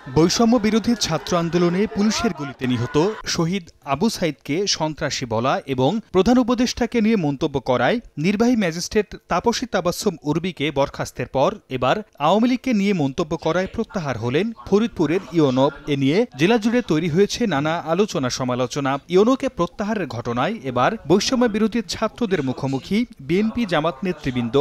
বৈষম্য বিরোধী ছাত্র আন্দোলনে পুলিশের গুলিতে নিহত শহীদ আবু সাইদকে সন্ত্রাসী বলা এবং প্রধান উপদেষ্টাকে নিয়ে মন্তব্য করায় নির্বাহী ম্যাজিস্ট্রেট তাপসী তাবাসসুম উর্বিকে বরখাস্তের পর এবার আওয়ামী লীগকে নিয়ে মন্তব্য করায় প্রত্যাহার হলেন ফরিদপুরের ইউনূব। এ নিয়ে জেলা জুড়ে তৈরি হয়েছে নানা আলোচনা সমালোচনা। ইউনূবকে প্রত্যাহারের ঘটনায় এবার বৈষম্য বিরোধী ছাত্রদের মুখোমুখি বিএনপি জামাত নেতৃবৃন্দ।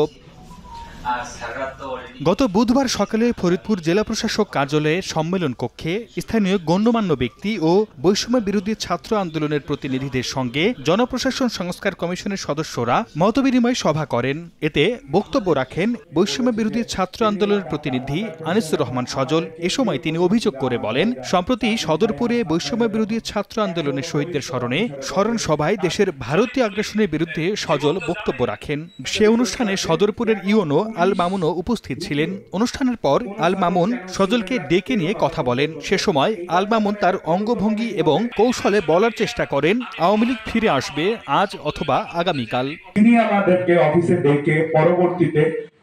গত বুধবার সকালে ফরিদপুর জেলা প্রশাসক কার্যালয়ে সম্মেলন কক্ষে স্থানীয় গণ্যমান্য ব্যক্তি ও বৈষম্য বিরোধী ছাত্র আন্দোলনের প্রতিনিধিদের সঙ্গে জনপ্রশাসন সংস্কার কমিশনের সদস্যরা মতবিনিময় সভা করেন। এতে বক্তব্য রাখেন বৈষম্য বিরোধী ছাত্র আন্দোলনের প্রতিনিধি আনিসুর রহমান সজল। এ সময় তিনি অভিযোগ করে বলেন, সম্প্রতি সদরপুরে বৈষম্য বিরোধী ছাত্র আন্দোলনের শহীদদের স্মরণে স্মরণ সভায় দেশের ভারতীয় আগ্রাসনের বিরুদ্ধে সজল বক্তব্য রাখেন। সে অনুষ্ঠানে সদরপুরের ইউনো আল মামুনও উপস্থিত ছিলেন। অনুষ্ঠানের পর আল মামুন সজলকে ডেকে নিয়ে কথা বলেন। সে সময় আল মামুন তার অঙ্গভঙ্গি এবং কৌশলে বলার চেষ্টা করেন আওয়ামী লীগ ফিরে আসবে আজ অথবা আগামীকাল। তিনি আমাদেরকে অফিসে ডেকে পরবর্তীতে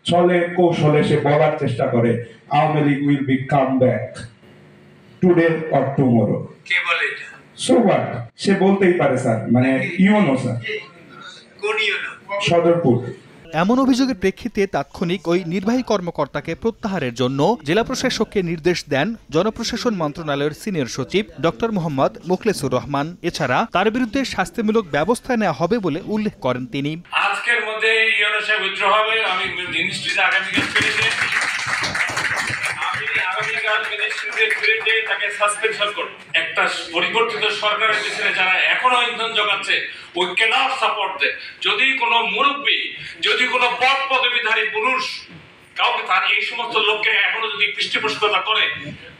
ছলে কৌশলে সে বলার চেষ্টা করে Awami League will be come back today or tomorrow. কে বলে এটা? সো হোয়াট, সে বলতেই পারে স্যার, মানে ইউনো স্যার, কোন ইউনো? সদরপুর। এমন অভিযোগের প্রেক্ষিতে তাৎক্ষণিক ওই নির্বাহী কর্মকর্তাকে প্রত্যাহারের জন্য জেলা প্রশাসককে নির্দেশ দেন জনপ্রশাসন মন্ত্রণালয়ের সিনিয়র সচিব ডক্টর মোহাম্মদ মুখলেসুর রহমান। এছাড়া তার বিরুদ্ধে শাস্তিমূলক ব্যবস্থা নেওয়া হবে বলে উল্লেখ করেন তিনি। আজকের মধ্যে ইউনো সাহেব উইথড্র হবে। আমি মিনিস্ট্রিতে আগামীকাল ফিরে যাই, তাকে সাসপেনশন করব। একটা পরিবর্তিত সরকারের পিছনে যারা এখনো ইন্ধন জোগাচ্ছে, উই ক্যানট সাপোর্ট দেম। যদি কোনো মুরব্বী, যদি কোনো পদ পদবীধারী পুরুষ কাউকে তার এই সমস্ত লোককে এখনো যদি পৃষ্ঠপোষকতা করে,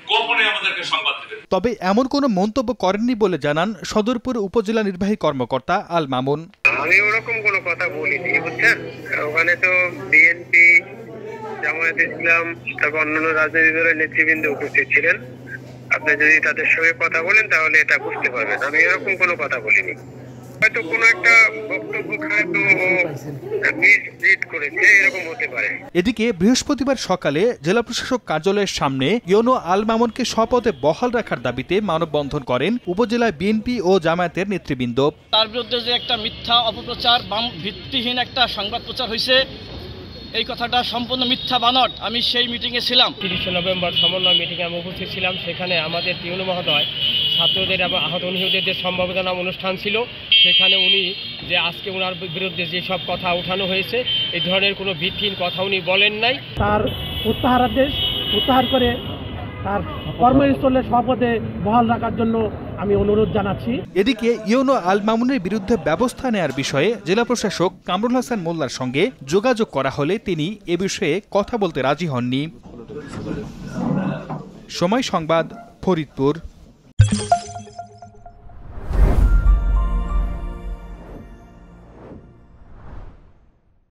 গোপনে আমাদেরকে সংবাদ দেবেন। তবে এমন কোনো মন্তব্য করেননি বলে জানান সদরপুর উপজেলা নির্বাহী কর্মকর্তা আল মামুন। আমি ওরকম কোনো কথা বলিনি, বুঝছেন। ওখানে তো বিএনপি, জামায়াত ইসলাম, তারপর অন্যান্য রাজনৈতিক দলের নেতৃবৃন্দ উপস্থিত ছিলেন। আপনি যদি তাদের সঙ্গে কথা বলেন তাহলে এটা বুঝতে পারবেন। আমি এরকম কোনো কথা বলিনি। হয়তো কোনো একটা বক্তব্য হয়তো মিসলিড করেছে, এরকম হতে পারে। এদিকে বৃহস্পতিবার সকালে জেলা প্রশাসক কার্যালয়ের সামনে ইউনো আল মামুনকে শপথে বহাল রাখার দাবিতে মানববন্ধন করেন উপজেলা বিএনপি ও জামায়াতের নেতৃবৃন্দ। তার বিরুদ্ধে যে একটা মিথ্যা অপপ্রচার, ভিত্তিহীন একটা সংবাদ প্রচার হয়েছে, এই কথাটা সম্পূর্ণ মিথ্যা বানট। আমি সেই মিটিংয়ে ছিলাম, 30 নভেম্বর সমন্বয় মিটিংয়ে আমি উপস্থিত ছিলাম। সেখানে আমাদের ইউনো মহোদয় ছাত্রদের এবং আহত অনুসারীদের সম্বর্ধনা অনুষ্ঠান ছিল। সেখানে উনি যে আজকে ওনার বিরুদ্ধে যেসব কথা উঠানো হয়েছে, এই ধরনের কোনো ভিত্তিহীন কথা উনি বলেন নাই। তার প্রত্যাহারাদেশ প্রত্যাহার করে তার কর্মস্থলে শপথে বহাল রাখার জন্য আমি অনুরোধ জানাচ্ছি। এদিকে ইউনো আল মামুনের বিরুদ্ধে ব্যবস্থা নেয়ার বিষয়ে জেলা প্রশাসক কামরুল হাসান মোল্লার সঙ্গে যোগাযোগ করা হলে তিনি এ বিষয়ে কথা বলতে রাজি হননি। সময় সংবাদ, ফরিদপুর।